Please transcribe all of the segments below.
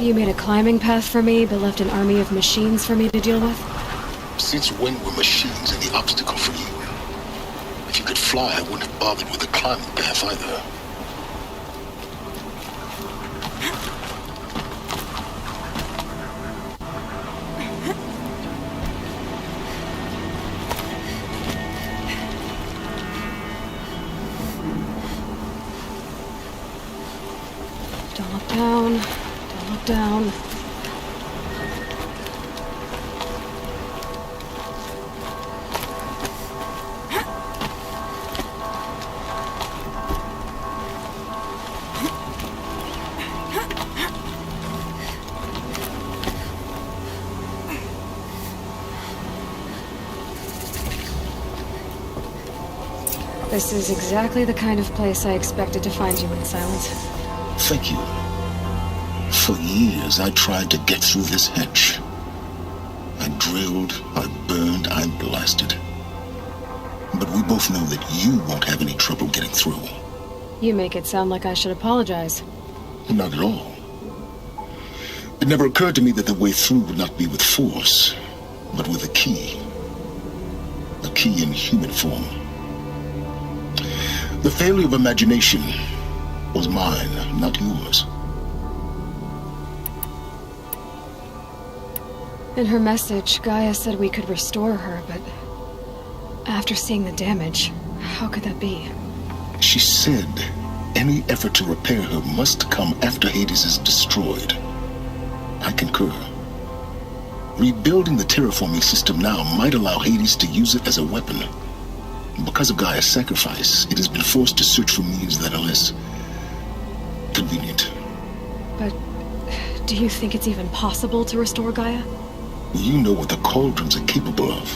You made a climbing path for me, but left an army of machines for me to deal with? Since when were machines any obstacle for you? If you could fly, I wouldn't have bothered with the climbing path either. Don't look down. Don't look down. This is exactly the kind of place I expected to find you in, Silence. Thank you. For years, I tried to get through this hatch. I drilled, I burned, I blasted. But we both know that you won't have any trouble getting through. You make it sound like I should apologize. Not at all. It never occurred to me that the way through would not be with force, but with a key. A key in human form. The failure of imagination was mine, not yours. In her message, Gaia said we could restore her, but after seeing the damage, how could that be? She said any effort to repair her must come after Hades is destroyed. I concur. Rebuilding the terraforming system now might allow Hades to use it as a weapon. Because of Gaia's sacrifice, it has been forced to search for means that are less convenient. But do you think it's even possible to restore Gaia? You know what the cauldrons are capable of.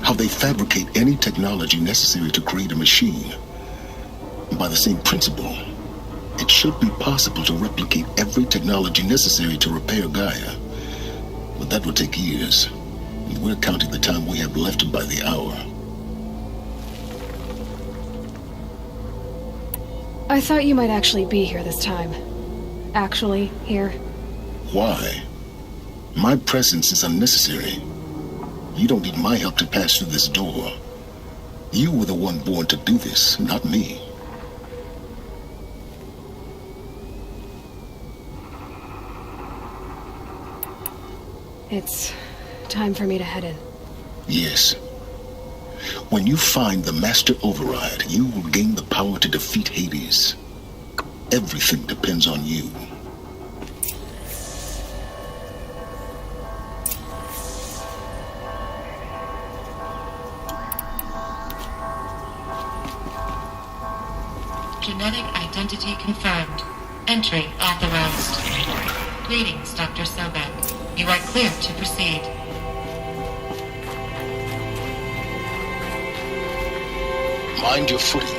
How they fabricate any technology necessary to create a machine. By the same principle, it should be possible to replicate every technology necessary to repair Gaia. But that would take years. And we're counting the time we have left by the hour. I thought you might actually be here this time. Actually, here. Why? My presence is unnecessary. You don't need my help to pass through this door. You were the one born to do this, not me. It's time for me to head in. Yes. When you find the Master Override, you will gain the power to defeat Hades. Everything depends on you. Genetic identity confirmed. Entry authorized. Greetings, Dr. Sobek. You are clear to proceed. Mind your footing.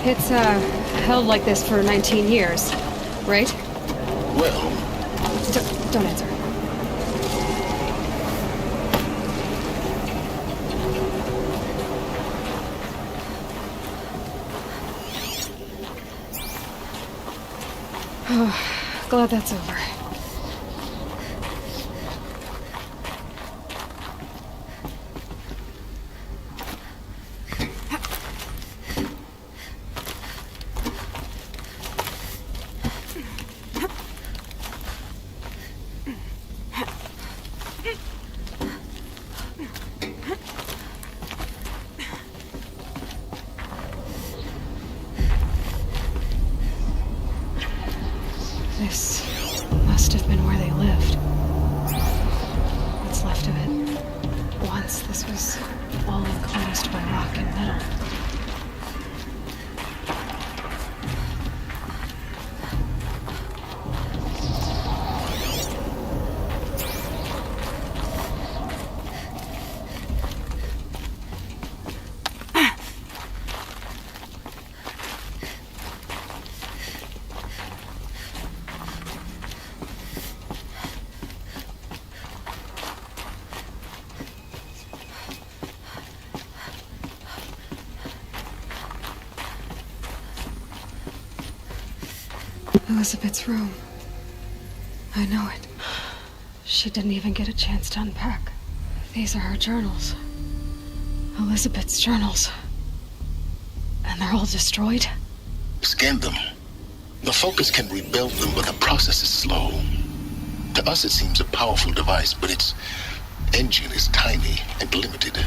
It's held like this for 19 years, right? Well, Don't answer. Oh, glad that's over. This must have been where they lived. What's left of it. Once this was all enclosed by rock and metal. Elizabeth's room. I know it. She didn't even get a chance to unpack. These are her journals. Elizabeth's journals. And they're all destroyed? scan them. The Focus can rebuild them, but the process is slow. To us, it seems a powerful device, but its engine is tiny and limited.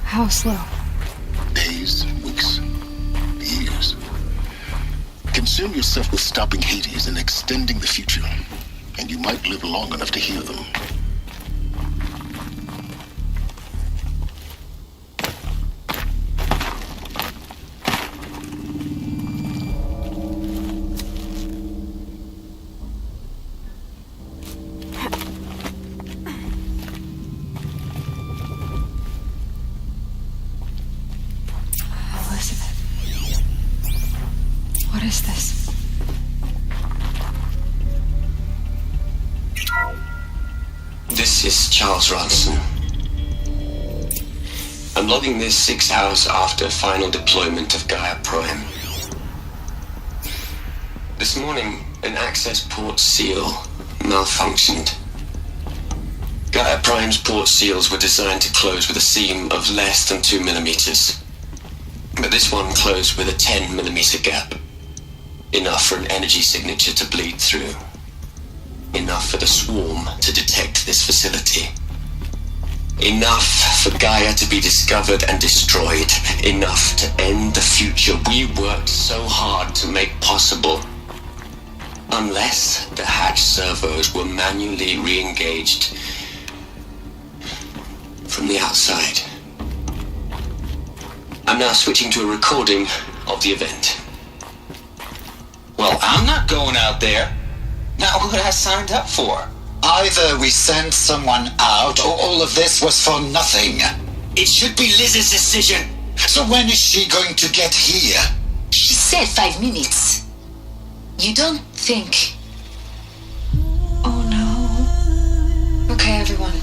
How slow? Days, weeks, years. Concern yourself with stopping Hades and extending the future, and you might live long enough to hear them. What is this? This is Charles Ronson. I'm logging this 6 hours after final deployment of Gaia Prime. This morning, an access port seal malfunctioned. Gaia Prime's port seals were designed to close with a seam of less than 2 millimeters. But this one closed with a 10 millimeter gap. Enough for an energy signature to bleed through. Enough for the swarm to detect this facility. Enough for Gaia to be discovered and destroyed. Enough to end the future we worked so hard to make possible. Unless the hatch servos were manually re-engaged from the outside. I'm now switching to a recording of the event. Well, I'm not going out there. Not what I signed up for. Either we send someone out, or all of this was for nothing. It should be Liz's decision. So when is she going to get here? She said 5 minutes. You don't think... Oh no. Okay, everyone.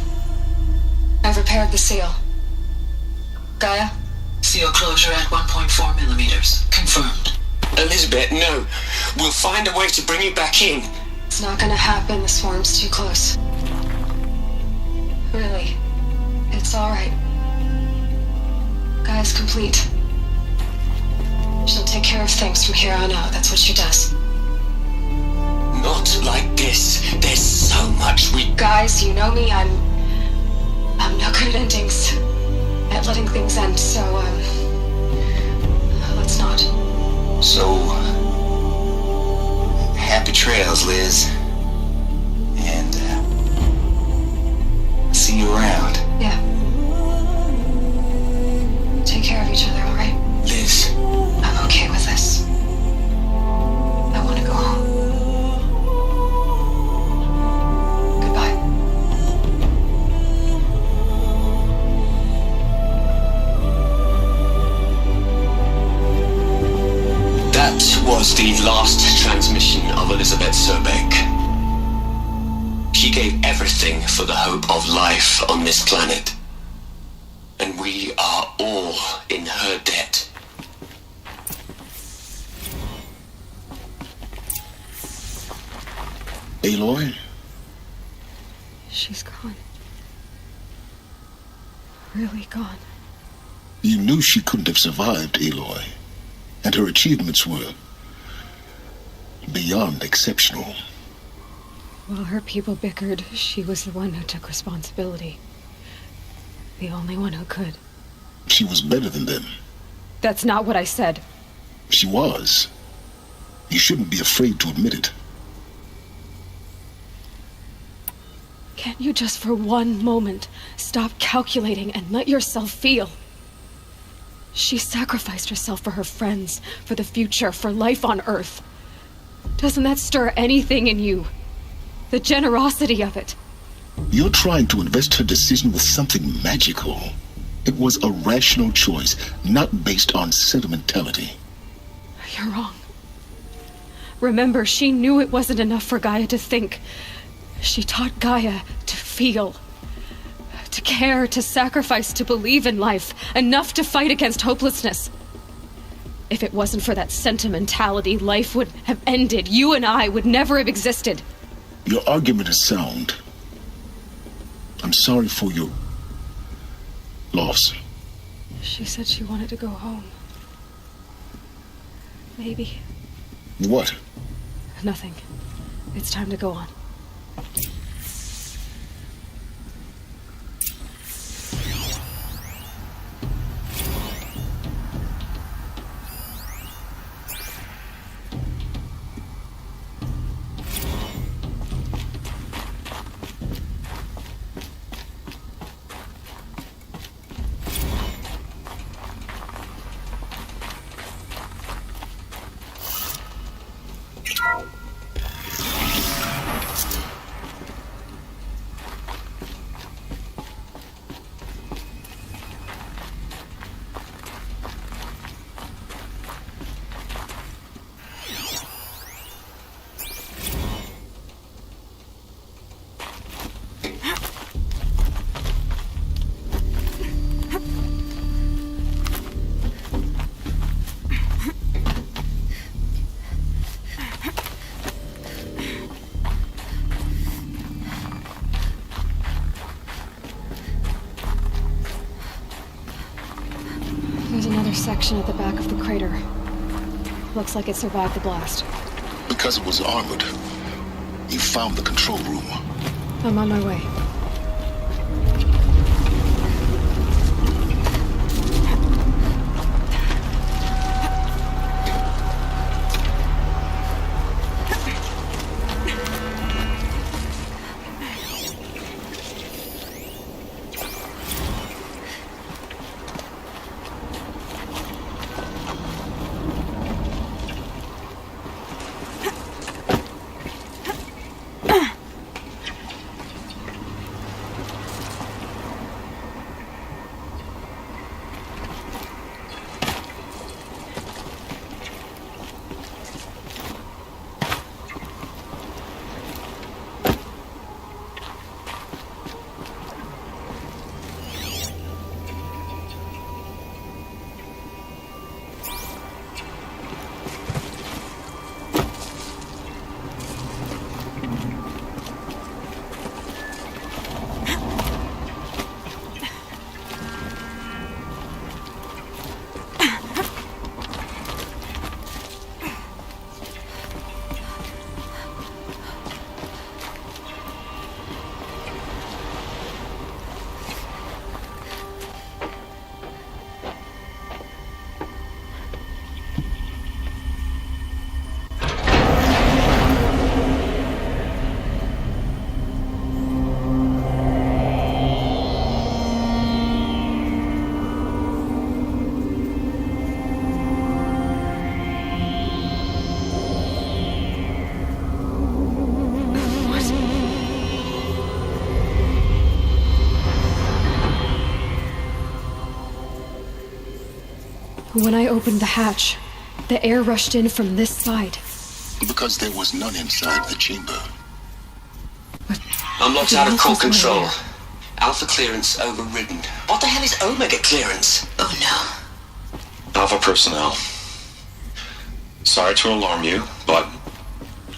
I've repaired the seal. Gaia? Seal closure at 1.4 millimeters. Confirmed. Elizabeth, no. We'll find a way to bring you back in. It's not gonna happen. The swarm's too close. Really. It's alright. Gaia's complete. She'll take care of things from here on out. That's what she does. Not like this. There's so much we... Guys, you know me. I'm no good at endings. At letting things end, so, let's not. So, happy trails, Liz. And, see you around. Yeah. Take care of each other, alright? Liz. I'm okay with this. I want to go home. Goodbye. That was last transmission of Elizabeth Sobeck. She gave everything for the hope of life on this planet. And we are all in her debt. Aloy? She's gone. Really gone. You knew she couldn't have survived, Aloy. And her achievements were beyond exceptional. While her people bickered, she was the one who took responsibility. The only one who could. She was better than them. That's not what I said. She was. You shouldn't be afraid to admit it. Can't you just for one moment stop calculating and let yourself feel? She sacrificed herself for her friends, for the future, for life on Earth. Doesn't that stir anything in you? The generosity of it. You're trying to invest her decision with something magical. It was a rational choice, not based on sentimentality. You're wrong. Remember, she knew it wasn't enough for Gaia to think. She taught Gaia to feel, to care, to sacrifice, to believe in life, enough to fight against hopelessness. If it wasn't for that sentimentality, life would have ended. You and I would never have existed. Your argument is sound. I'm sorry for your loss. She said she wanted to go home. Maybe. What? Nothing. It's time to go on. Section at the back of the crater. Looks like it survived the blast. Because it was armored. You found the control room. I'm on my way. When I opened the hatch, the air rushed in from this side. Because there was none inside the chamber. I'm locked The out of core Alpha's way control. there. Alpha clearance overridden. What the hell is Omega clearance? Oh no. Alpha personnel. Sorry to alarm you, but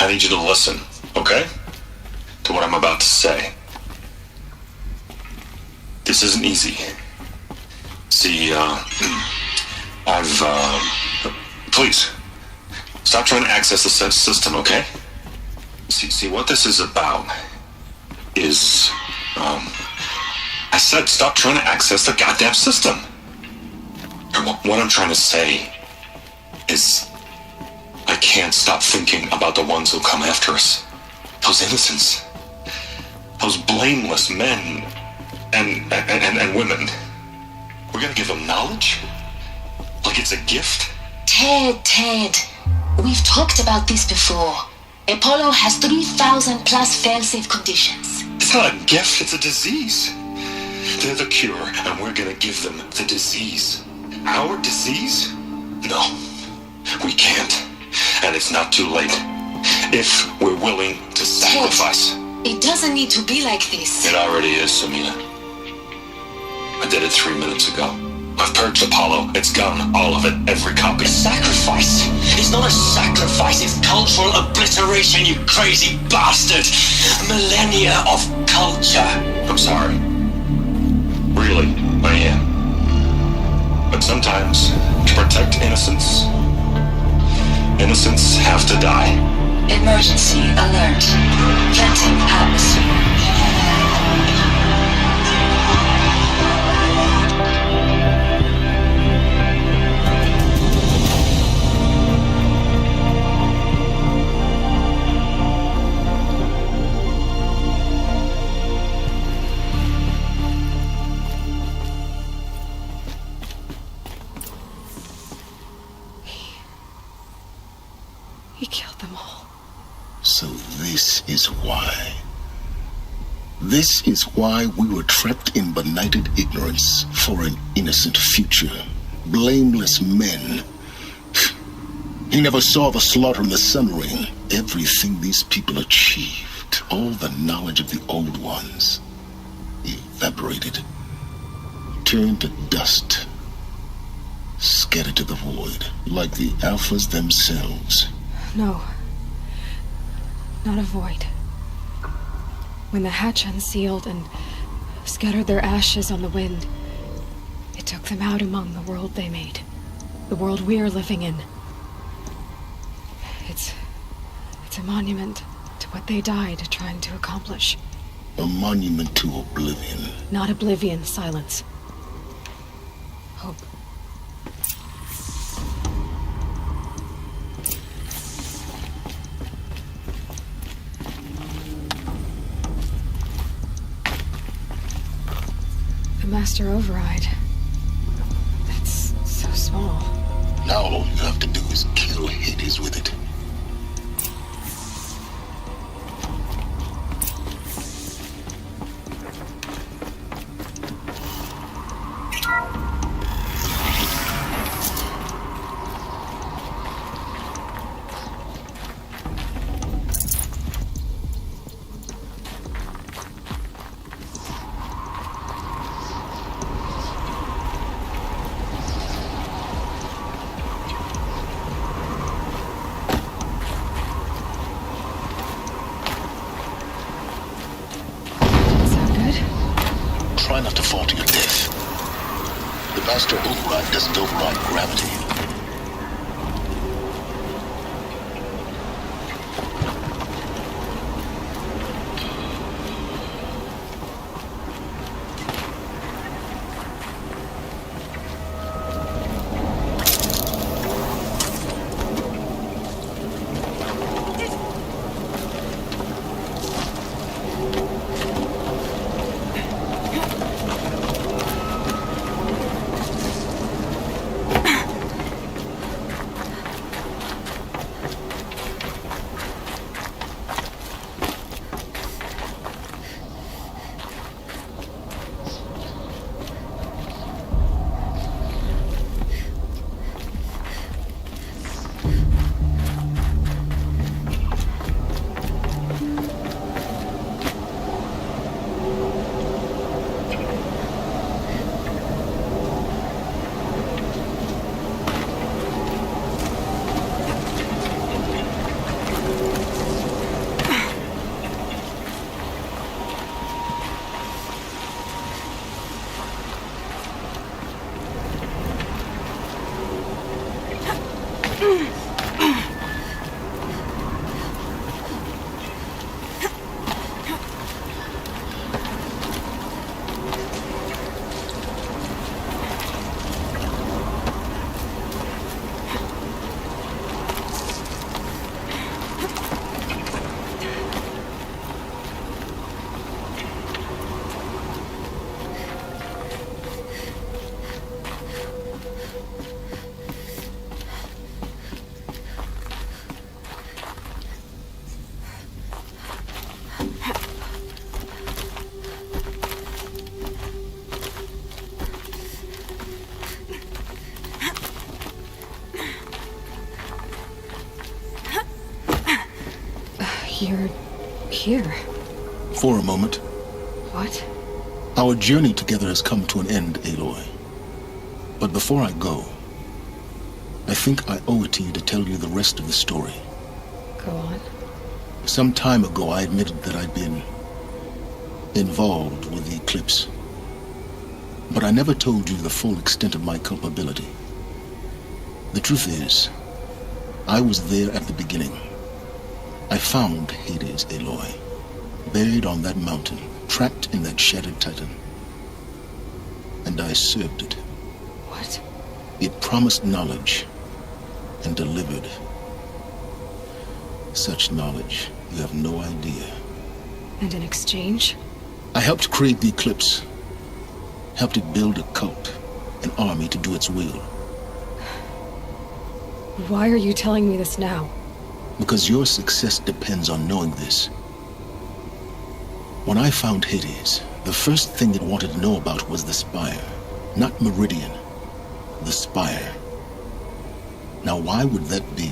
I need you to listen, okay? To what I'm about to say. This isn't easy. See, please, stop trying to access the system, okay? See, what this is about is, I said stop trying to access the goddamn system. What I'm trying to say is, I can't stop thinking about the ones who come after us. Those innocents. Those blameless men and women. We're gonna give them knowledge? Like it's a gift? Ted. We've talked about this before. Apollo has 3,000 plus fail-safe conditions. It's not a gift, it's a disease. They're the cure, and we're gonna give them the disease. Our disease? No, we can't. And it's not too late. If we're willing to sacrifice. It doesn't need to be like this. It already is, Samina. I did it 3 minutes ago. I've purged Apollo. It's gone. All of it. Every copy. A sacrifice? It's not a sacrifice, it's cultural obliteration, you crazy bastard! Millennia of culture! I'm sorry. Really, I am. But sometimes, to protect innocence, innocents have to die. Emergency alert. Planting atmosphere. He killed them all. So this is why. This is why we were trapped in benighted ignorance for an innocent future. Blameless men. He never saw the slaughter in the sun ring. Everything these people achieved, all the knowledge of the old ones, evaporated, turned to dust, scattered to the void, like the Alphas themselves. No. Not a void. When the hatch unsealed and scattered their ashes on the wind, it took them out among the world they made. The world we're living in. It's a monument to what they died trying to accomplish. A monument to oblivion. Not oblivion, silence. Hope. The master override. That's so small. Now all you have to do is kill Hades with it. Try not to fall to your death. The master override doesn't override gravity. You're here. For a moment. What? Our journey together has come to an end, Aloy. But before I go, I think I owe it to you to tell you the rest of the story. Go on. Some time ago, I admitted that I'd been involved with the eclipse. But I never told you the full extent of my culpability. The truth is, I was there at the beginning. I found Hades, Aloy, buried on that mountain, trapped in that shattered titan. And I served it. What? It promised knowledge and delivered. Such knowledge, you have no idea. And in exchange? I helped create the eclipse. Helped it build a cult, an army to do its will. Why are you telling me this now? Because your success depends on knowing this. When I found Hades, the first thing it wanted to know about was the Spire. Not Meridian. The Spire. Now why would that be?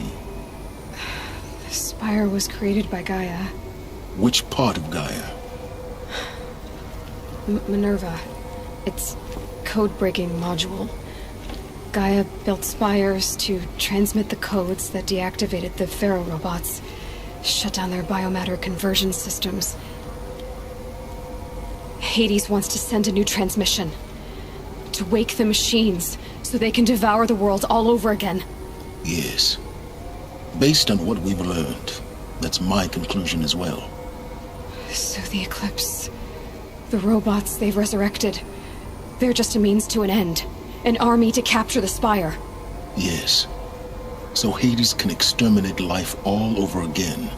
The Spire was created by Gaia. Which part of Gaia? Minerva. Its code-breaking module. Gaia built spires to transmit the codes that deactivated the Pharaoh robots, shut down their biomatter conversion systems. Hades wants to send a new transmission. To wake the machines, so they can devour the world all over again. Yes. Based on what we've learned, that's my conclusion as well. So the Eclipse... the robots they've resurrected... they're just a means to an end. An army to capture the Spire. Yes. So Hades can exterminate life all over again.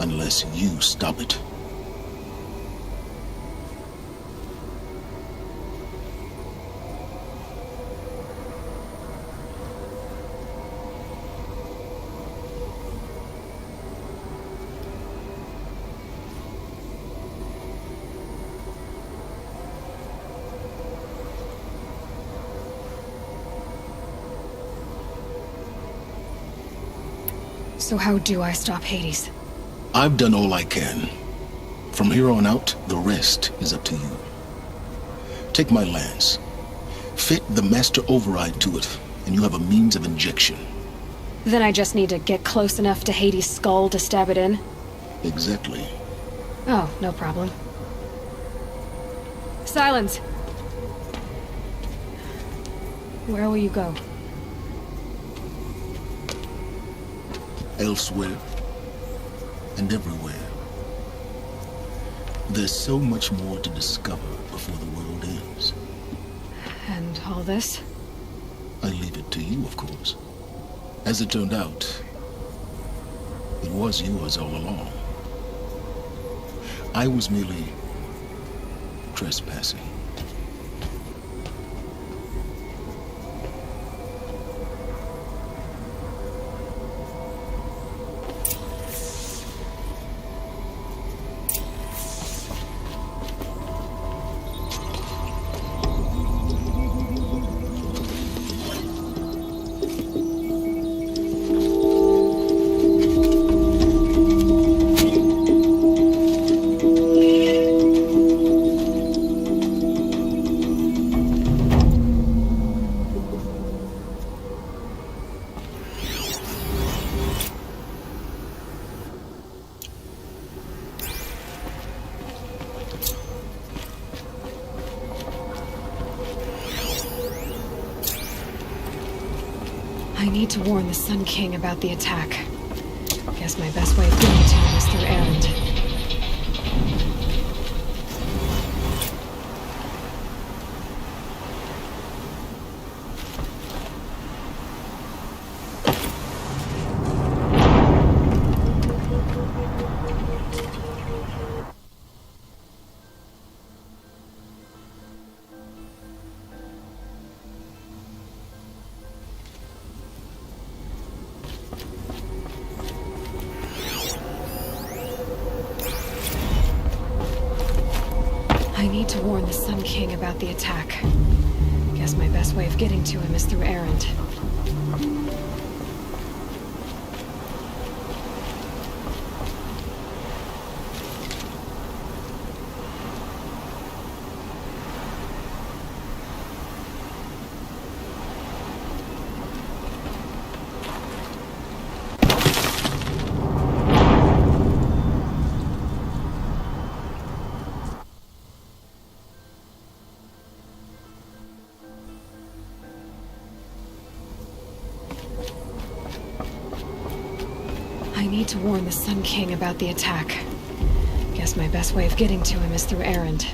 Unless you stop it. So how do I stop Hades? I've done all I can. From here on out, the rest is up to you. Take my lance. Fit the master override to it, and you have a means of injection. Then I just need to get close enough to Hades' skull to stab it in? Exactly. Oh, no problem. Silence! Where will you go? Elsewhere and everywhere. There's so much more to discover before the world ends. And all this? I leave it to you, of course. As it turned out, it was yours all along. I was merely trespassing. I need to warn the Sun King about the attack. Guess my best way of getting to him is through Erend. I need to warn the Sun King about the attack. Guess my best way of getting to him is through Erend. I need to warn the Sun King about the attack. Guess my best way of getting to him is through Erend.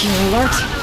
You're alert.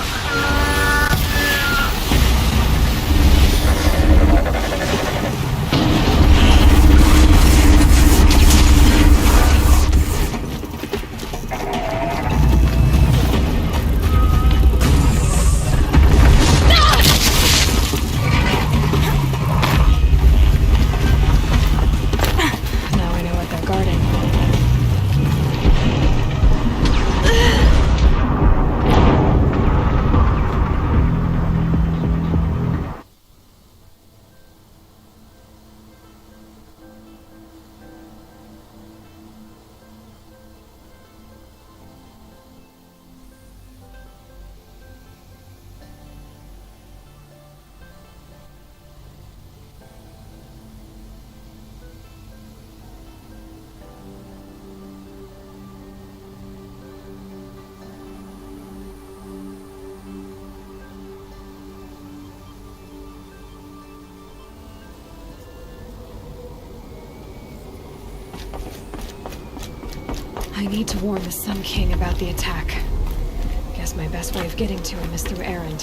I need to warn the Sun King about the attack. Guess my best way of getting to him is through Erend.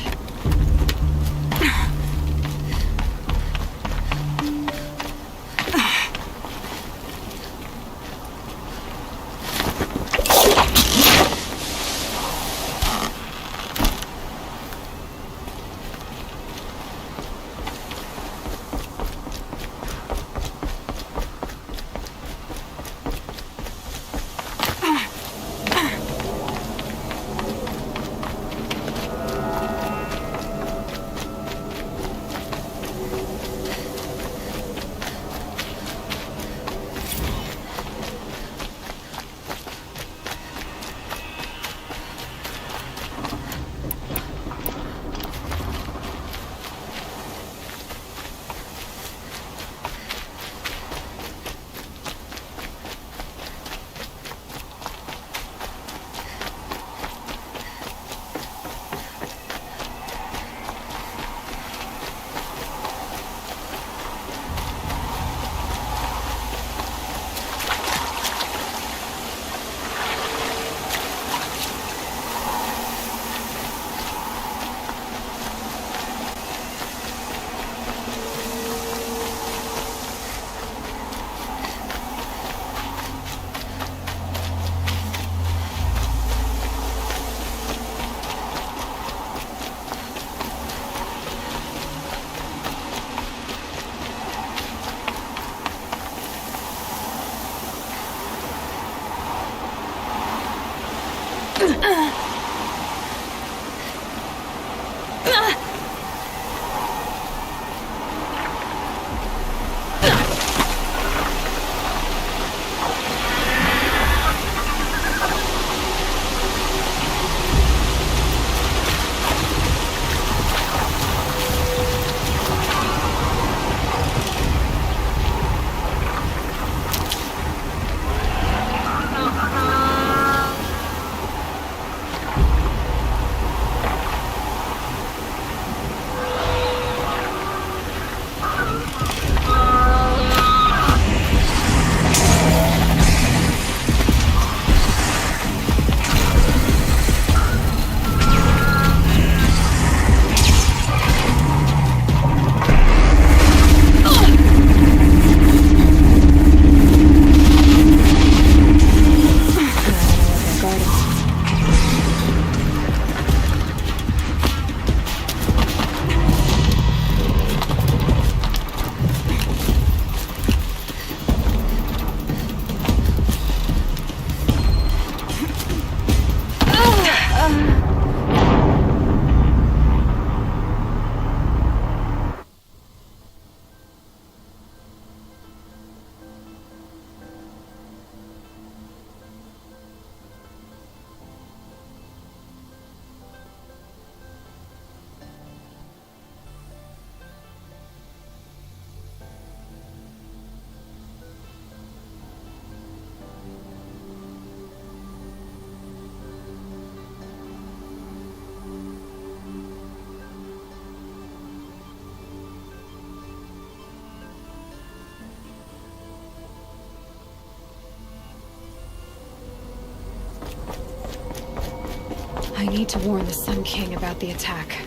I need to warn the Sun King about the attack.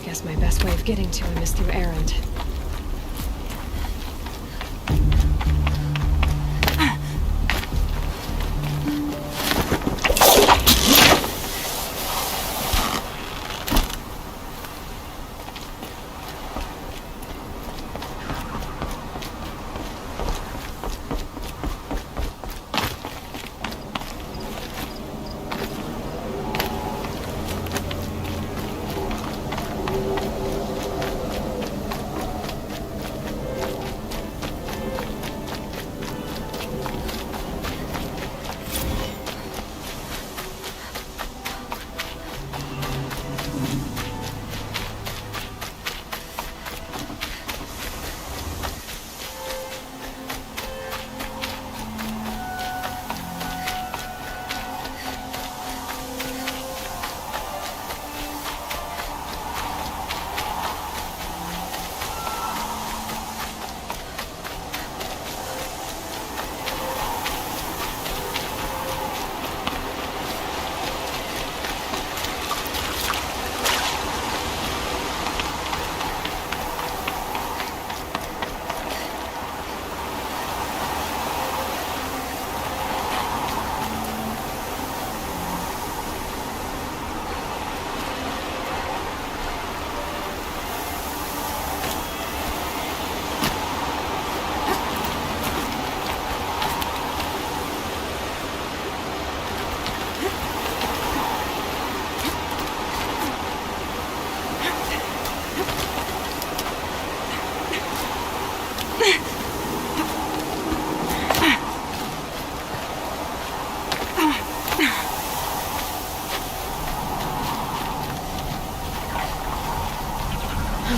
Guess my best way of getting to him is through Erend.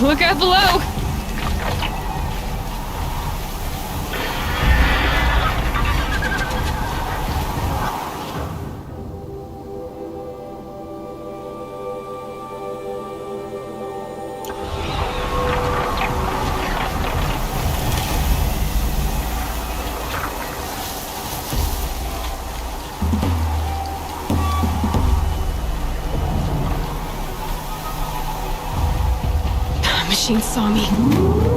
Look out below! Machine saw me.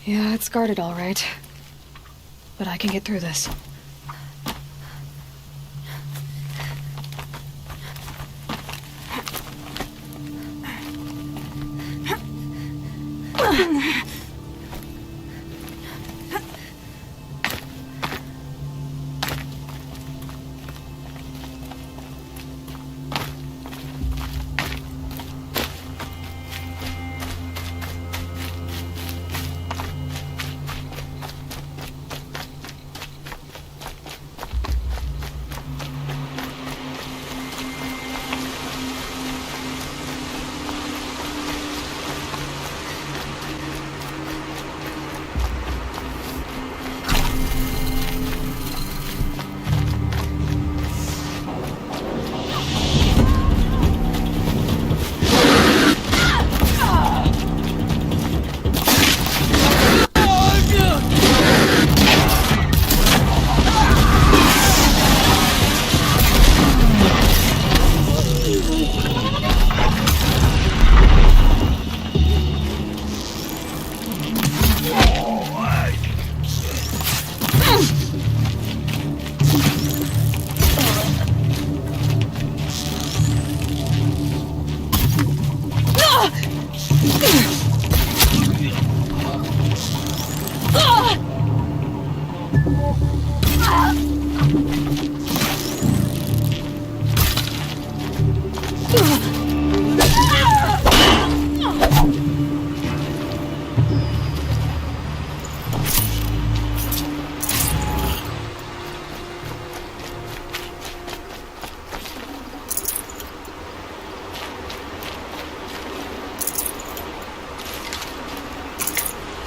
Yeah, it's guarded all right. But I can get through this.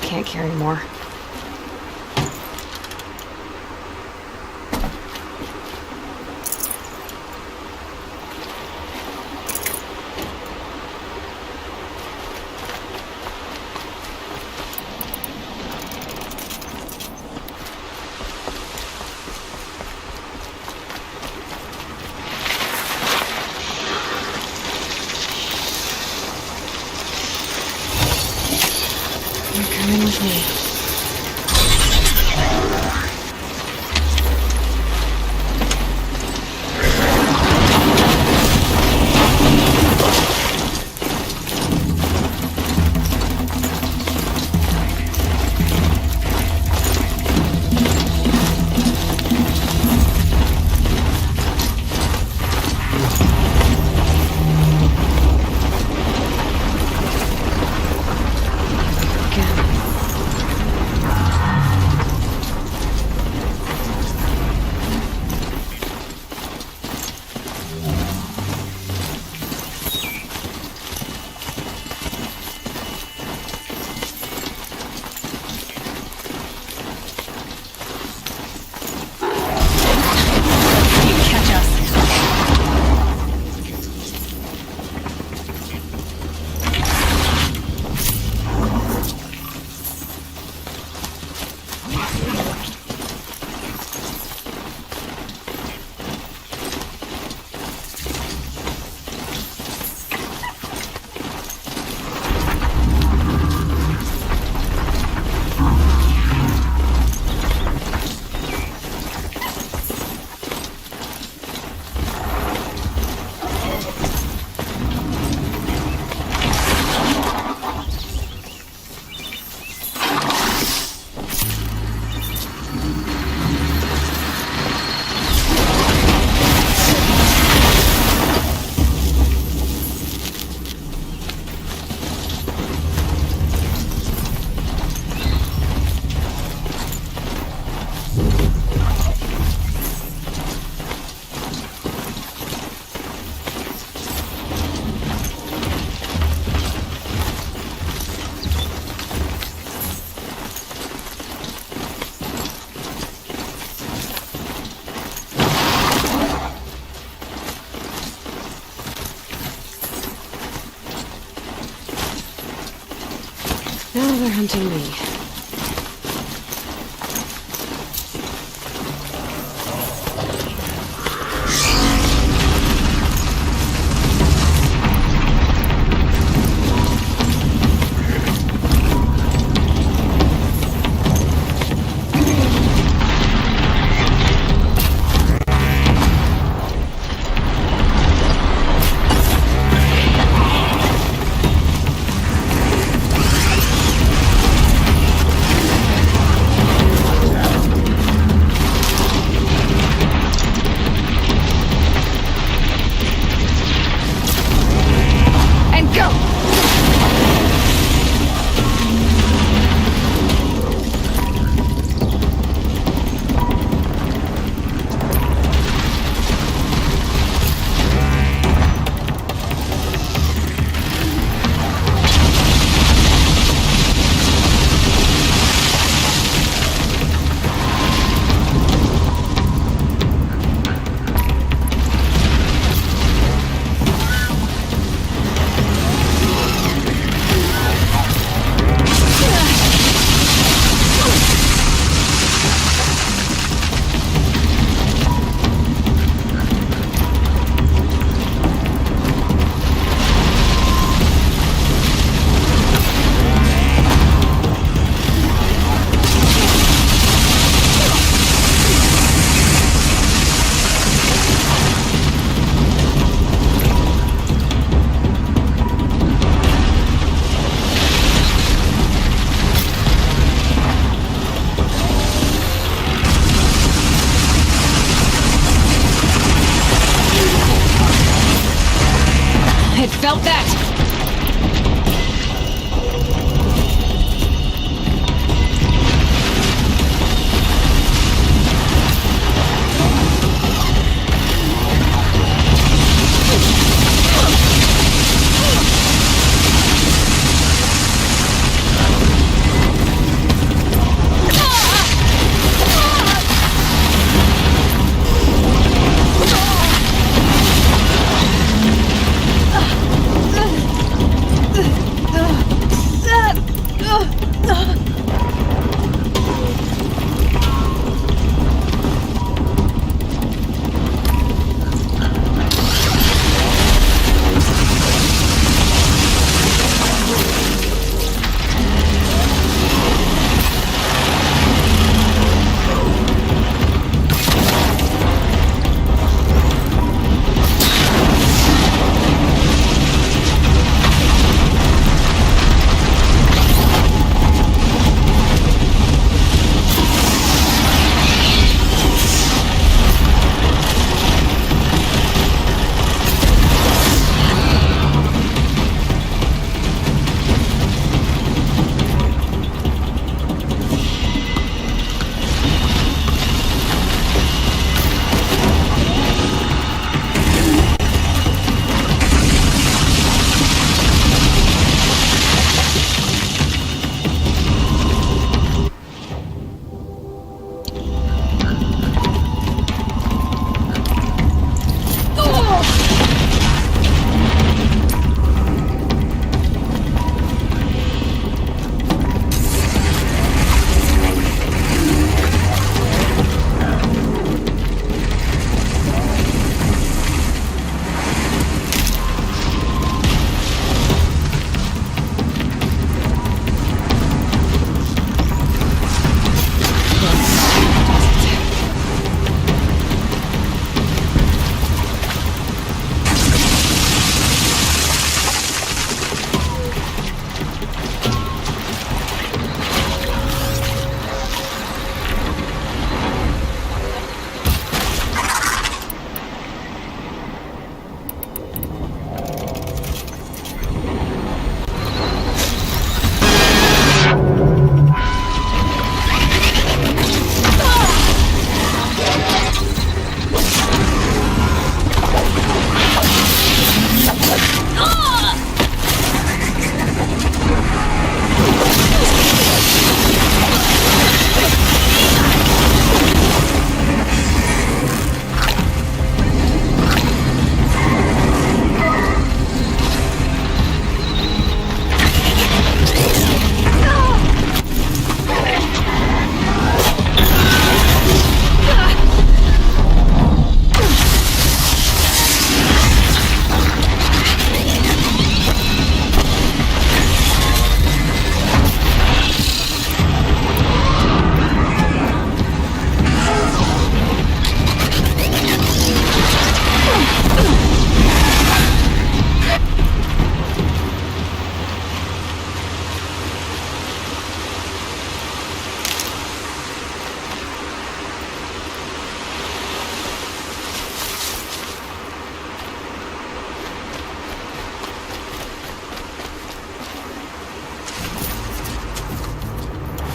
Can't carry more. with me. Now they're hunting me. Felt that!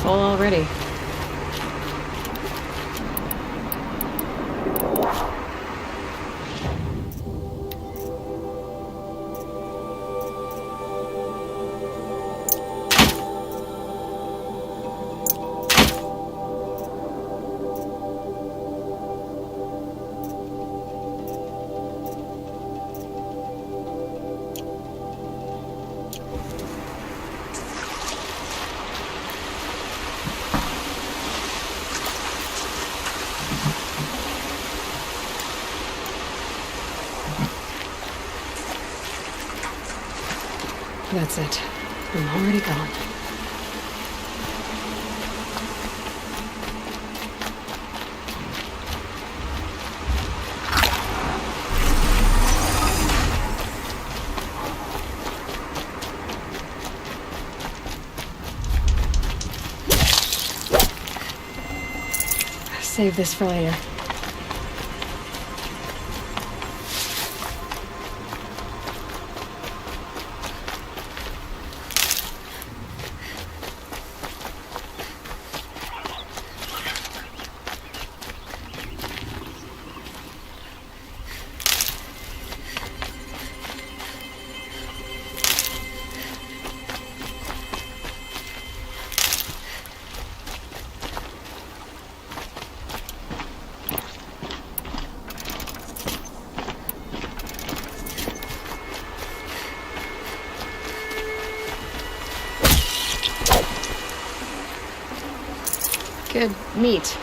Full already. That's it. I'm already gone. Save this for later. Good meat.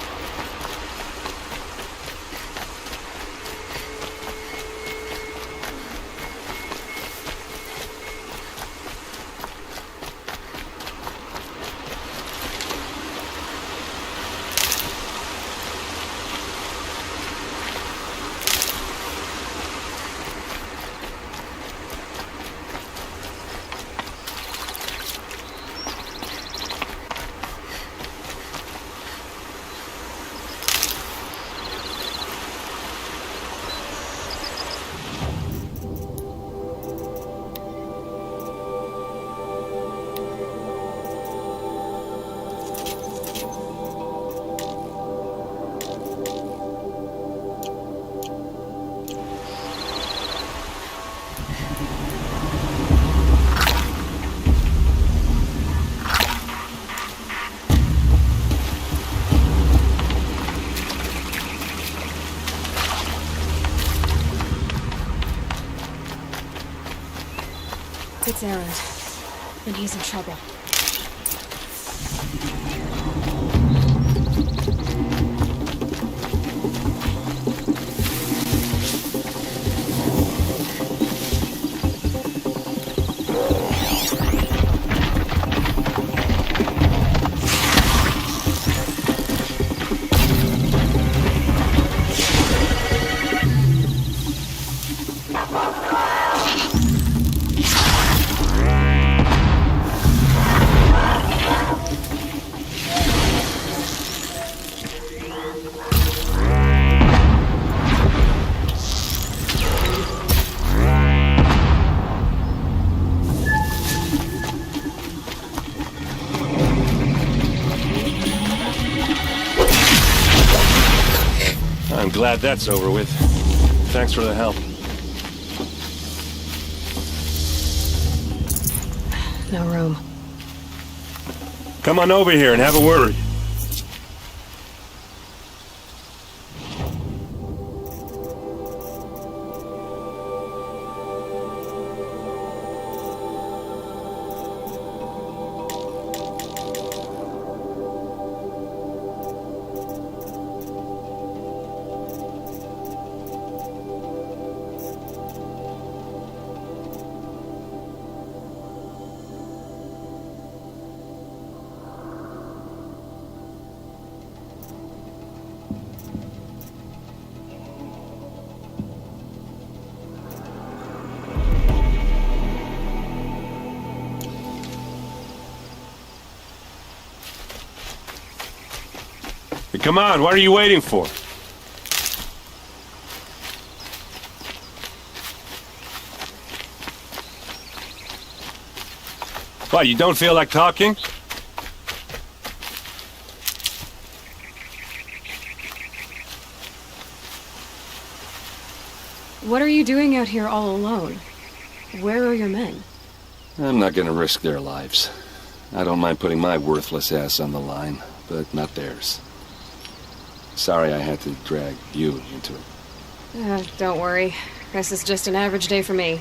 It's Aaron, and he's in trouble. I'm glad that's over with. Thanks for the help. No room. Come on over here and have a word. Come on, what are you waiting for? What, you don't feel like talking? What are you doing out here all alone? Where are your men? I'm not gonna risk their lives. I don't mind putting my worthless ass on the line, but not theirs. Sorry I had to drag you into it. Don't worry. This is just an average day for me.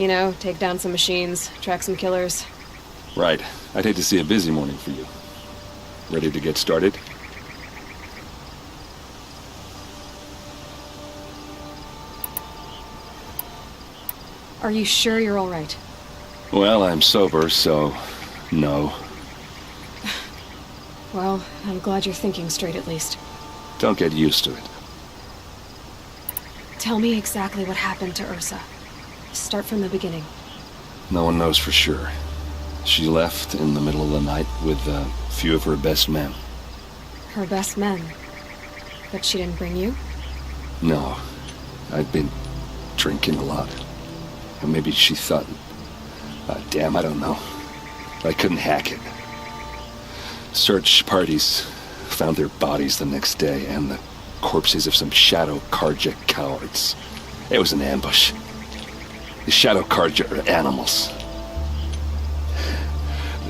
You know, take down some machines, track some killers. Right. I'd hate to see a busy morning for you. Ready to get started? Are you sure you're all right? Well, I'm sober, so no. Well, I'm glad you're thinking straight at least. Don't get used to it. Tell me exactly what happened to Ursa. Start from the beginning. No one knows for sure. She left in the middle of the night with a few of her best men. Her best men? But she didn't bring you? No. I'd been drinking a lot. And maybe she thought... damn, I don't know. I couldn't hack it. Search parties found their bodies the next day and the corpses of some Shadow Karja cowards. It was an ambush. The Shadow Karja are animals.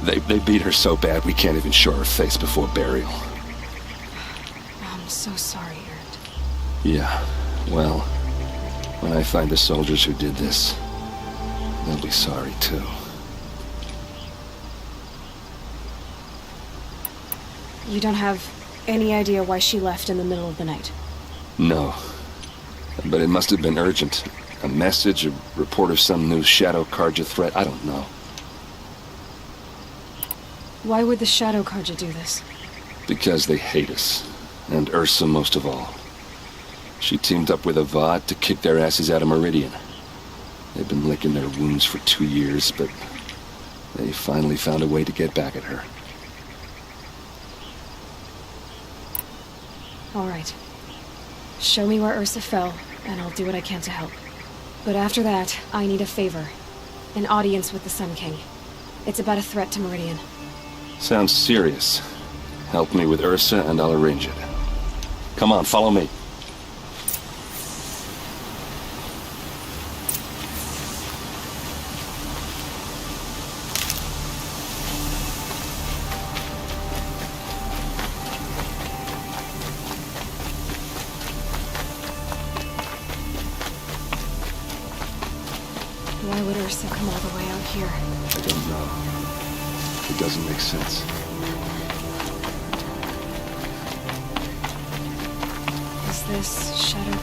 They beat her so bad we can't even show her face before burial. I'm so sorry, Ert. Yeah, well, when I find the soldiers who did this, they'll be sorry too. You don't have any idea why she left in the middle of the night? No. But it must have been urgent. A message, a report of some new Shadow Karja threat, I don't know. Why would the Shadow Karja do this? Because they hate us. And Ursa most of all. She teamed up with Avad to kick their asses out of Meridian. They've been licking their wounds for 2 years, but they finally found a way to get back at her. All right. Show me where Ursa fell, and I'll do what I can to help. But after that, I need a favor. An audience with the Sun King. It's about a threat to Meridian. Sounds serious. Help me with Ursa and I'll arrange it. Come on, follow me. Why would Ursa come all the way out here? I don't know. It doesn't make sense. Is this Shadow?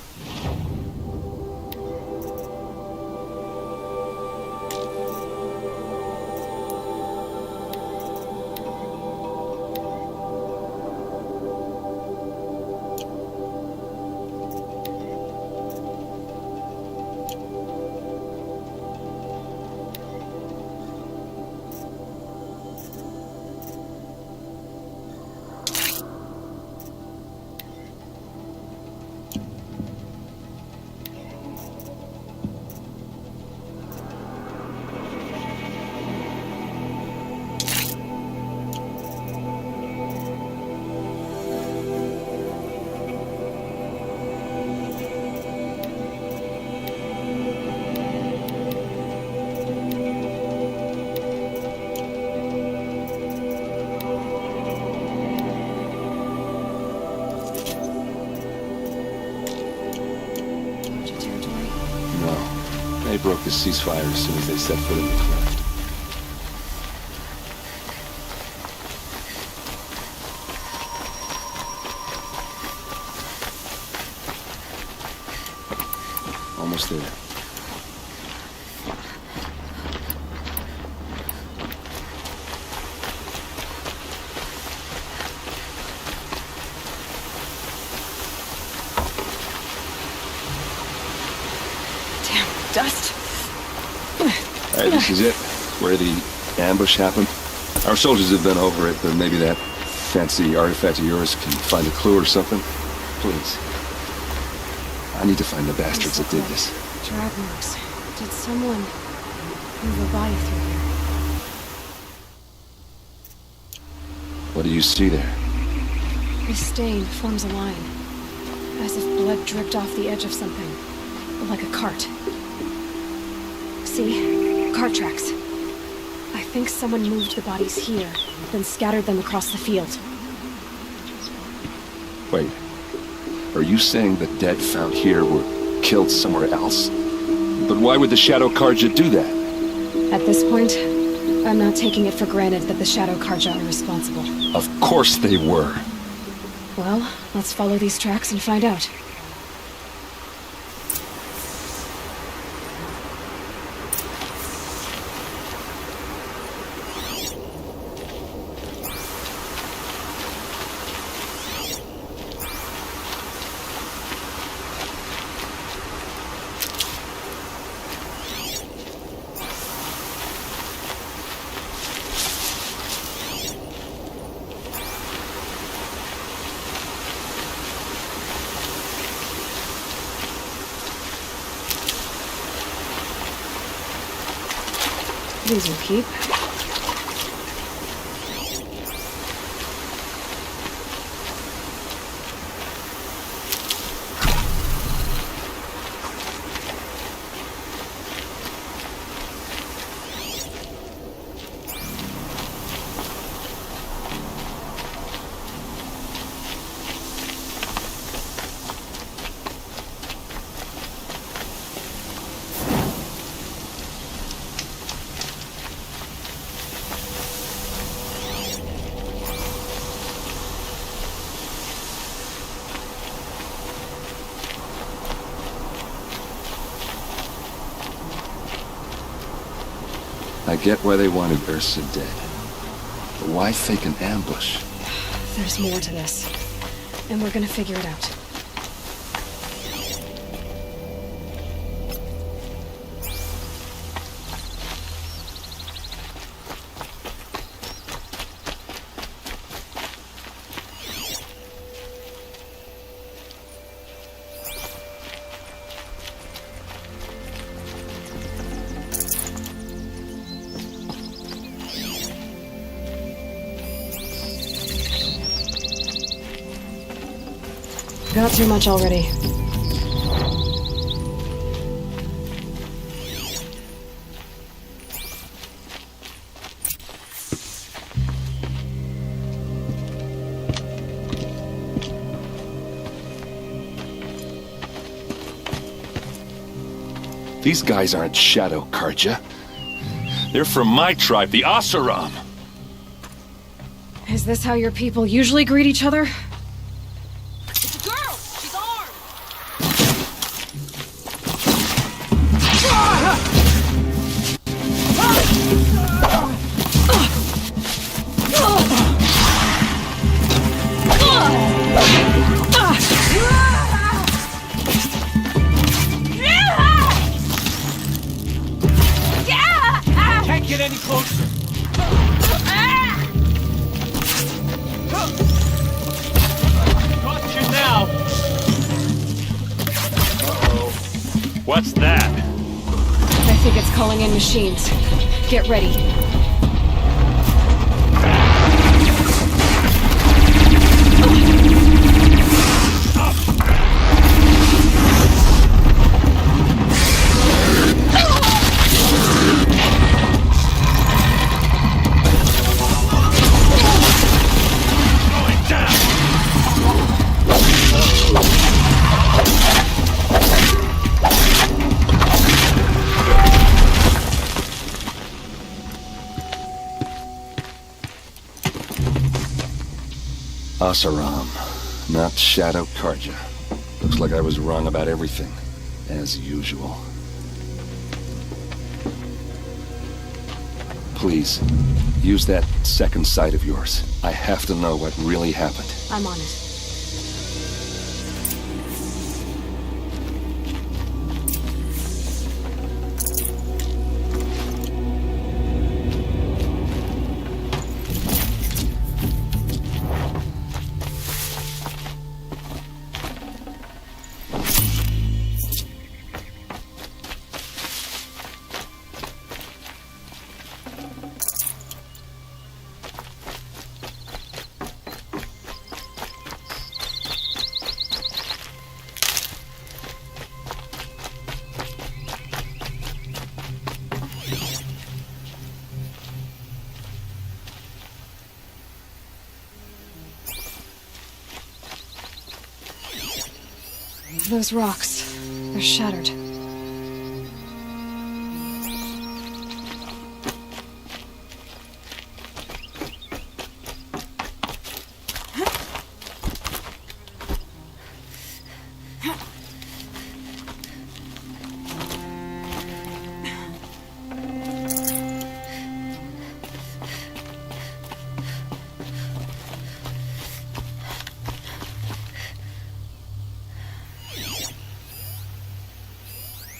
They broke the ceasefire as soon as they set foot in the cleft. Almost there. Dust. Alright, this is it. Where the ambush happened. Our soldiers have been over it, but maybe that fancy artifact of yours can find a clue or something. Please. I need to find the bastards that did this. Drag marks. Did someone move a body through here? What do you see there? The stain forms a line, as if blood dripped off the edge of something. like a cart. See? Cart tracks. I think someone moved the bodies here, then scattered them across the field. Wait. Are you saying the dead found here were killed somewhere else? But why would the Shadow Karja do that? At this point, I'm not taking it for granted that the Shadow Karja are responsible. Of course they were. Well, let's follow these tracks and find out. These will keep. I get why they wanted Ursa dead. But why fake an ambush? There's more to this. And we're gonna figure it out. Got too much already. These guys aren't Shadow Karja. They're from my tribe, the Asaram. Is this how your people usually greet each other? Can't get any closer. Got you now. Uh-oh. What's that? I think it's calling in machines. Get ready. Asaram, not Shadow Karja. Looks like I was wrong about everything, as usual. Please, use that second sight of yours. I have to know what really happened. I'm on it. those rocks. They're shattered.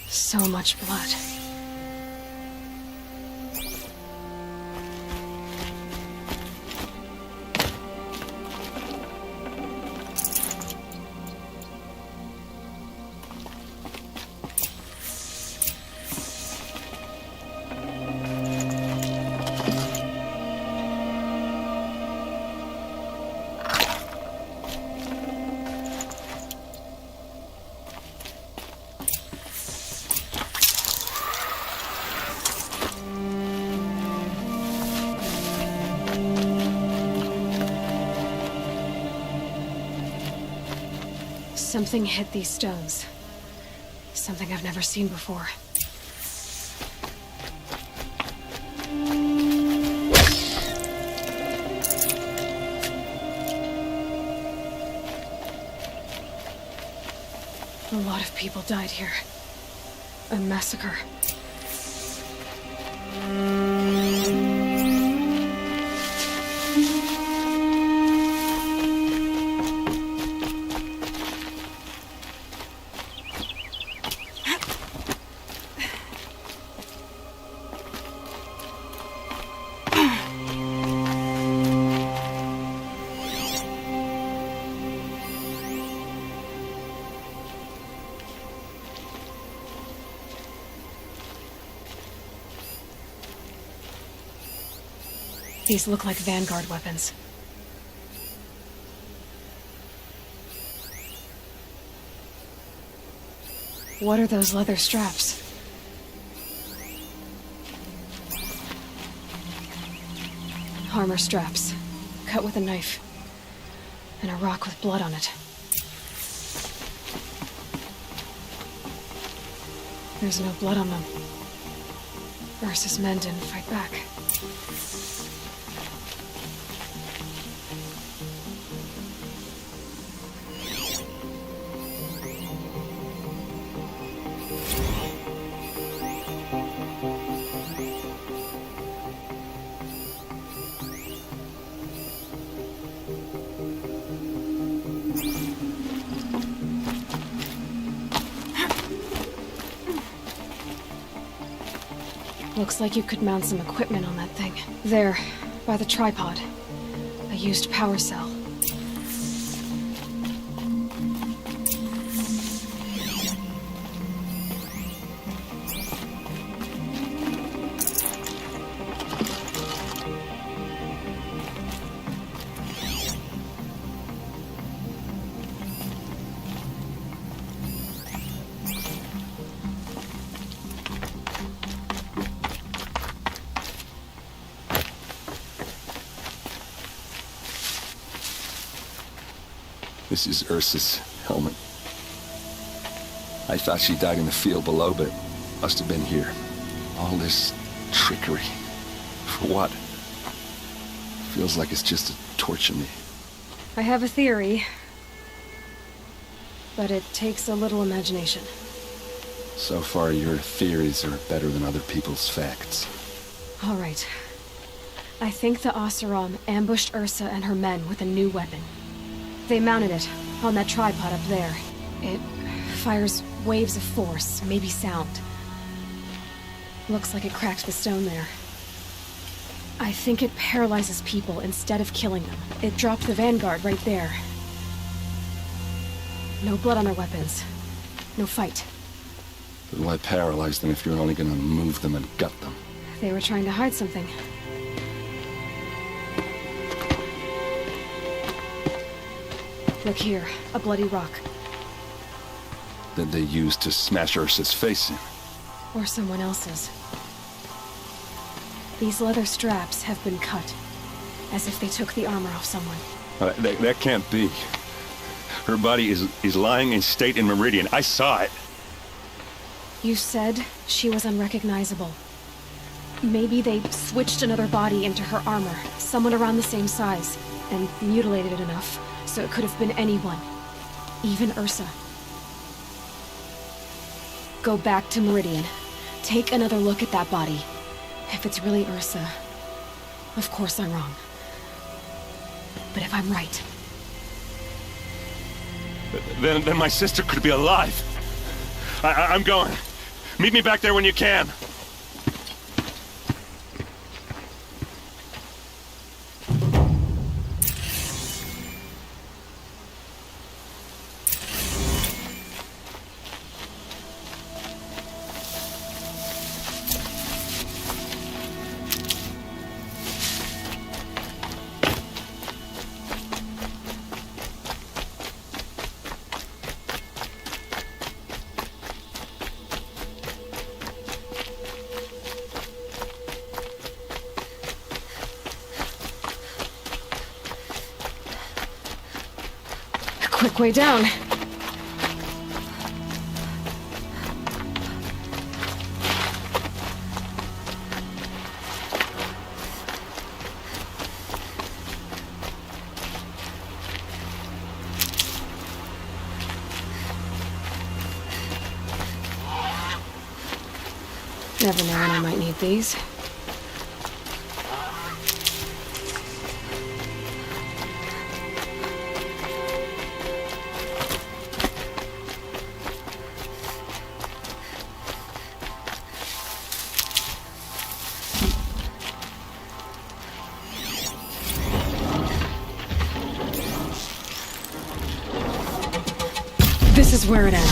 So much blood. Something hit these stones. Something I've never seen before. A lot of people died here. A massacre. These look like Vanguard weapons. What are those leather straps? Armor straps, cut with a knife, and a rock with blood on it. There's no blood on them. Ursa's men didn't fight back. Looks like you could mount some equipment on that thing. There, by the tripod. A used power cell. This is Ursa's helmet. I thought she died in the field below, but must have been here. All this trickery. For what? Feels like it's just to torture me. I have a theory, but it takes a little imagination. So far, your theories are better than other people's facts. All right. I think the Oseram ambushed Ursa and her men with a new weapon. They mounted it on that tripod up there. It fires waves of force, maybe sound. Looks like it cracked the stone there. I think it paralyzes people instead of killing them. It dropped the Vanguard right there. No blood on our weapons. No fight. But why paralyze them if you're only gonna move them and gut them? They were trying to hide something. Look here, a bloody rock. That they used to smash Ursa's face in. Or someone else's. These leather straps have been cut, as if they took the armor off someone. That can't be. Her body is lying in state in Meridian. I saw it. You said she was unrecognizable. Maybe they switched another body into her armor, someone around the same size, and mutilated it enough, so it could have been anyone. Even Ursa. Go back to Meridian. Take another look at that body. If it's really Ursa, of course I'm wrong. But if I'm right... Then my sister could be alive. I'm going. Meet me back there when you can. Quick way down. Never know when I might need these. This is where it ends.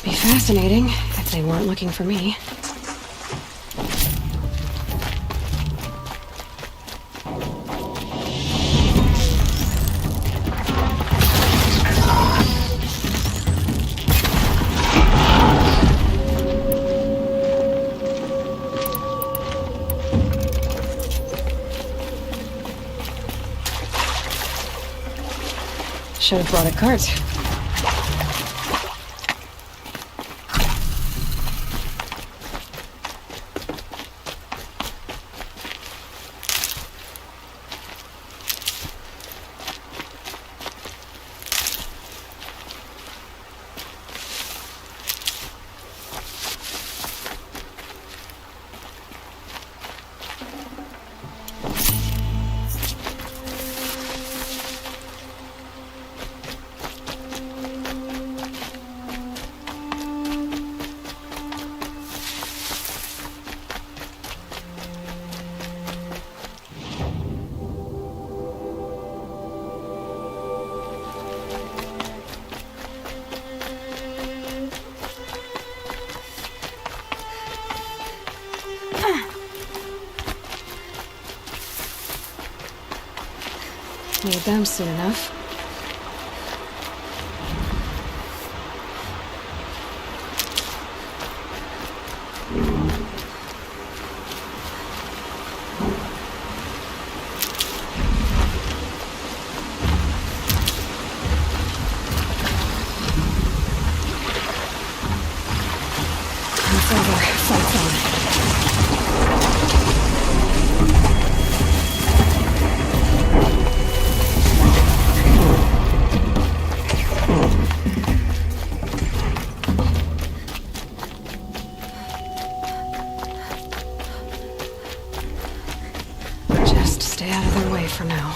Be fascinating if they weren't looking for me. Should have brought a cart. Need them soon enough. It's over. Fight's on. Just stay out of their way for now.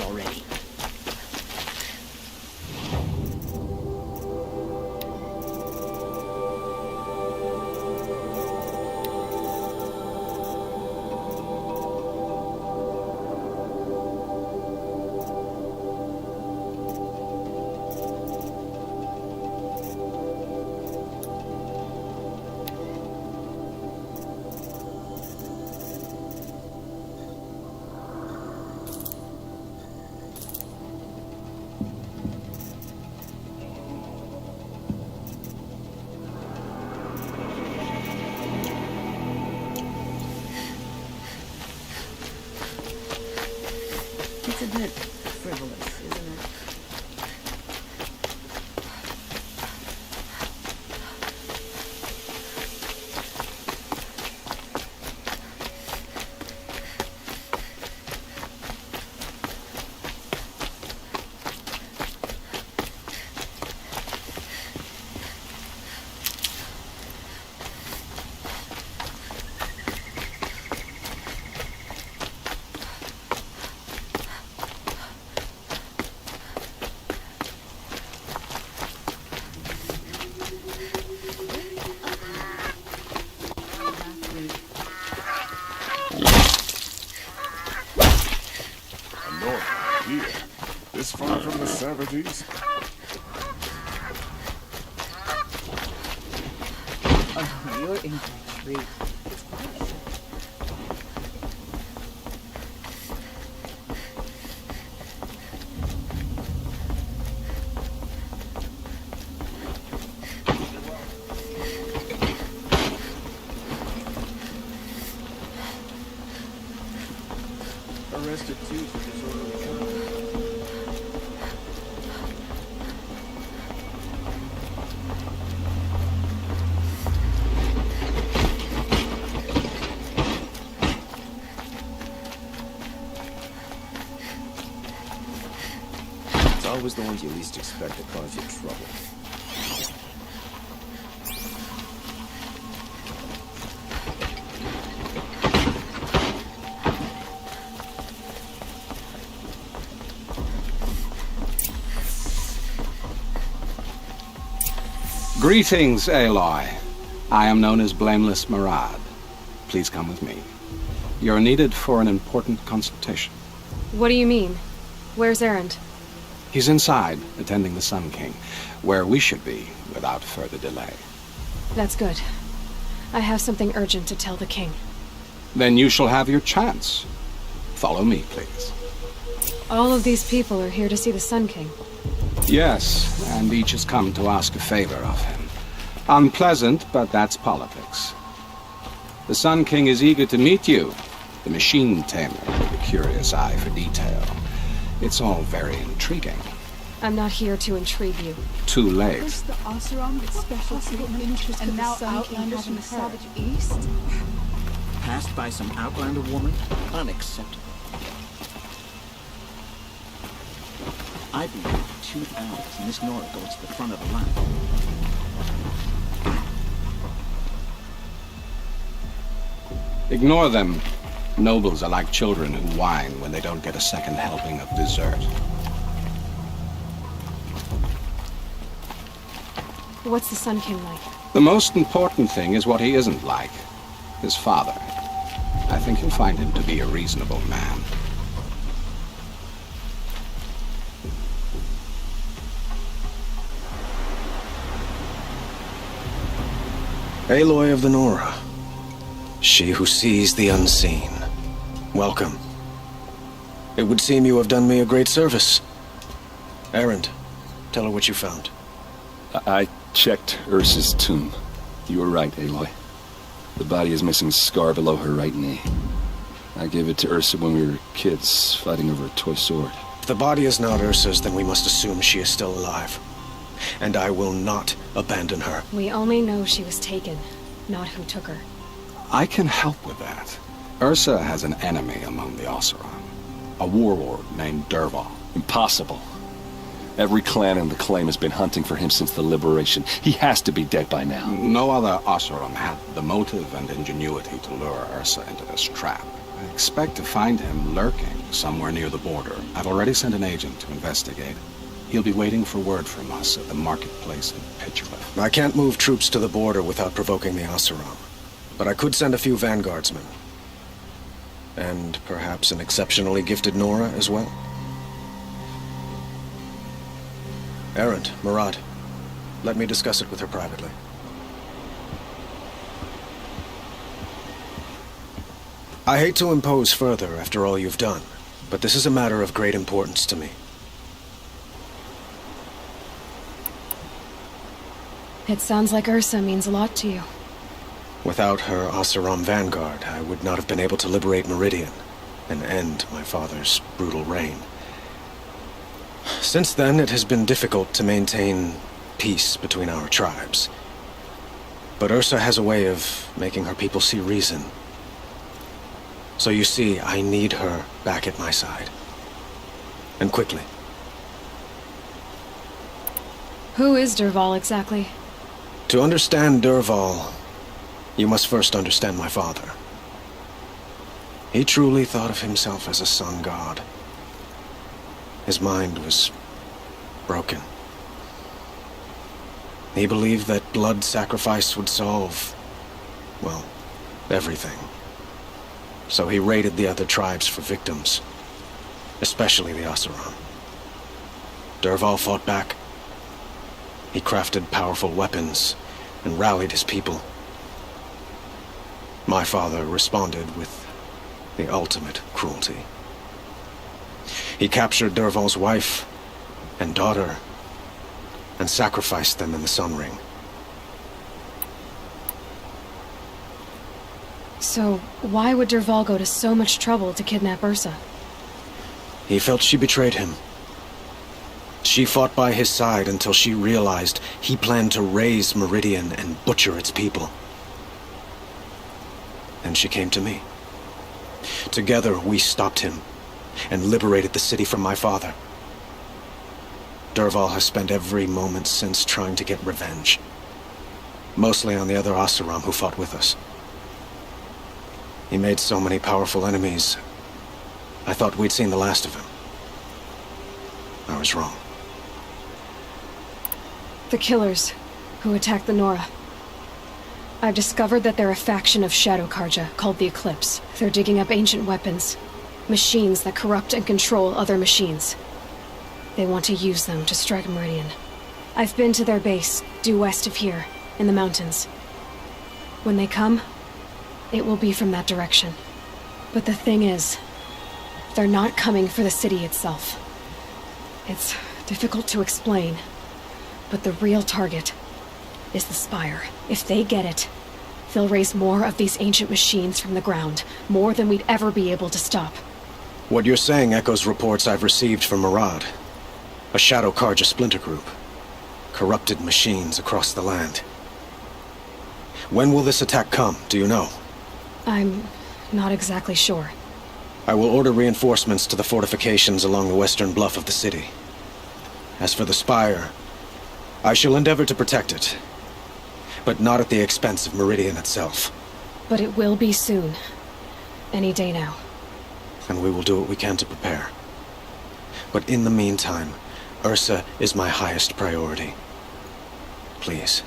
Already. It's a bit frivolous, isn't it? This far from the savages? Oh, you're in for a treat. Arrested too for disorderly conduct. It's always the ones you least expect that cause you trouble. Greetings, Aloy. I am known as Blameless Marad. Please come with me. You're needed for an important consultation. What do you mean? Where's Erend? He's inside, attending the Sun King, where we should be without further delay. That's good. I have something urgent to tell the king. Then you shall have your chance. Follow me, please. All of these people are here to see the Sun King. Yes, and each has come to ask a favor of him. Unpleasant, but that's politics. The Sun King is eager to meet you, the machine tamer with a curious eye for detail. It's all very intriguing. I'm not here to intrigue you. Too late. First the Oseram with special treatment, and now Outlanders from the Savage East? Passed by some Outlander woman? Unacceptable. I believe 2 hours and Miss Nora goes to the front of the line. Ignore them. Nobles are like children who whine when they don't get a second helping of dessert. What's the Sun King like? The most important thing is what he isn't like. His father. I think you'll find him to be a reasonable man. Aloy of the Nora. She who sees the unseen. Welcome. It would seem you have done me a great service. Erend, tell her what you found. I checked Ursa's tomb. You were right, Aloy. The body is missing a scar below her right knee. I gave it to Ursa when we were kids, fighting over a toy sword. If the body is not Ursa's, then we must assume she is still alive. And I will not abandon her. We only know she was taken, not who took her. I can help with that. Ursa has an enemy among the Oseram. A warlord named Dervahl. Impossible. Every clan in the claim has been hunting for him since the liberation. He has to be dead by now. No other Oseram had the motive and ingenuity to lure Ursa into this trap. I expect to find him lurking somewhere near the border. I've already sent an agent to investigate. He'll be waiting for word from us at the marketplace in Pitchcliff. I can't move troops to the border without provoking the Oseram. But I could send a few vanguardsmen. And perhaps an exceptionally gifted Nora as well. Erend, Murad, let me discuss it with her privately. I hate to impose further after all you've done, but this is a matter of great importance to me. It sounds like Ursa means a lot to you. Without her Oseram vanguard, I would not have been able to liberate Meridian and end my father's brutal reign. Since then, it has been difficult to maintain peace between our tribes. But Ursa has a way of making her people see reason. So you see, I need her back at my side. And quickly. Who is Dervahl exactly? To understand Dervahl, you must first understand my father. He truly thought of himself as a sun god. His mind was broken. He believed that blood sacrifice would solve, well, everything. So he raided the other tribes for victims, especially the Oseram. Dervahl fought back. He crafted powerful weapons and rallied his people. My father responded with the ultimate cruelty. He captured Dervahl's wife and daughter and sacrificed them in the Sun Ring. So, why would Dervahl go to so much trouble to kidnap Ursa? He felt she betrayed him. She fought by his side until she realized he planned to raise Meridian and butcher its people. Then she came to me. Together, we stopped him and liberated the city from my father. Dervahl has spent every moment since trying to get revenge. Mostly on the other Oseram who fought with us. He made so many powerful enemies, I thought we'd seen the last of him. I was wrong. The killers who attacked the Nora. I've discovered that they're a faction of Shadow Karja called the Eclipse. They're digging up ancient weapons. Machines that corrupt and control other machines. They want to use them to strike Meridian. I've been to their base, due west of here, in the mountains. When they come, it will be from that direction. But the thing is, They're not coming for the city itself. It's difficult to explain, but the real target is the Spire. If they get it, they'll raise more of these ancient machines from the ground, more than we'd ever be able to stop. What you're saying echoes reports I've received from Murad, a Shadow Carja splinter group. Corrupted machines across the land. When will this attack come, do you know? I'm not exactly sure. I will order reinforcements to the fortifications along the western bluff of the city. As for the Spire, I shall endeavor to protect it, but not at the expense of Meridian itself. But it will be soon. Any day now. And we will do what we can to prepare. But in the meantime, Ursa is my highest priority. Please,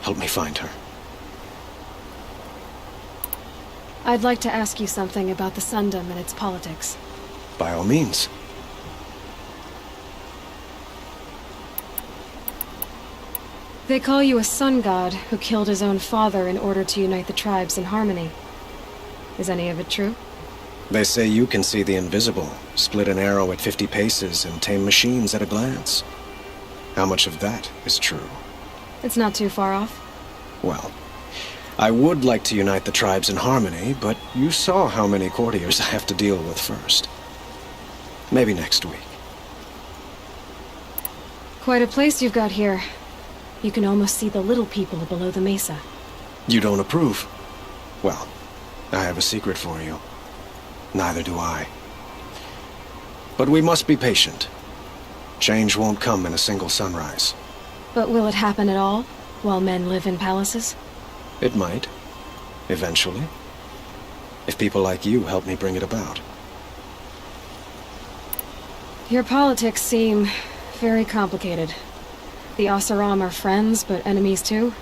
help me find her. I'd like to ask you something about the Sundom and its politics. By all means. They call you a sun god who killed his own father in order to unite the tribes in harmony. Is any of it true? They say you can see the invisible, split an arrow at 50 paces, and tame machines at a glance. How much of that is true? It's not too far off. Well, I would like to unite the tribes in harmony, but you saw how many courtiers I have to deal with first. Maybe next week. Quite a place you've got here. You can almost see the little people below the mesa. You don't approve? Well, I have a secret for you. Neither do I. But we must be patient. Change won't come in a single sunrise. But will it happen at all, while men live in palaces? It might. Eventually. If people like you help me bring it about. Your politics seem very complicated. The Oseram are friends, but enemies too?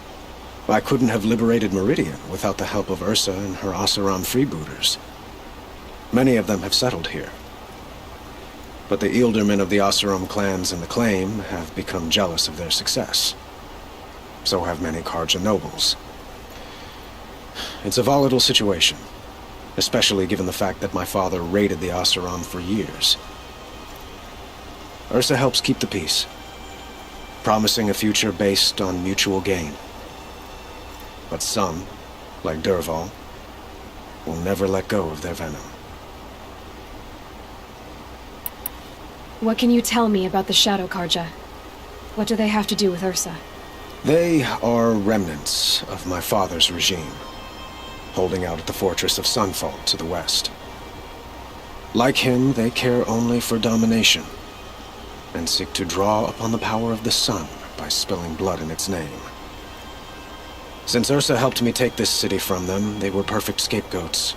I couldn't have liberated Meridian without the help of Ursa and her Oseram freebooters. Many of them have settled here. But the ealdormen of the Oseram clans in the Claim have become jealous of their success. So have many Carja nobles. It's a volatile situation, especially given the fact that my father raided the Oseram for years. Ursa helps keep the peace, promising a future based on mutual gain. But some, like Dervahl, will never let go of their venom. What can you tell me about the Shadow Carja? What do they have to do with Ursa? They are remnants of my father's regime, holding out at the fortress of Sunfall to the west. Like him, they care only for domination, and seek to draw upon the power of the sun by spilling blood in its name. Since Ursa helped me take this city from them, they were perfect scapegoats.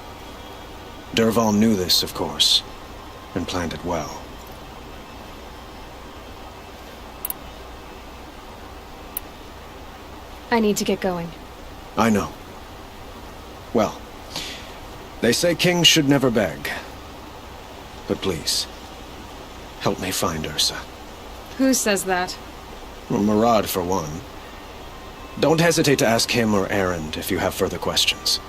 Dervahl knew this, of course, and planned it well. I need to get going. I know. Well, they say kings should never beg. But please, help me find Ursa. Who says that? Well, Murad, for one. Don't hesitate to ask him or Erend if you have further questions.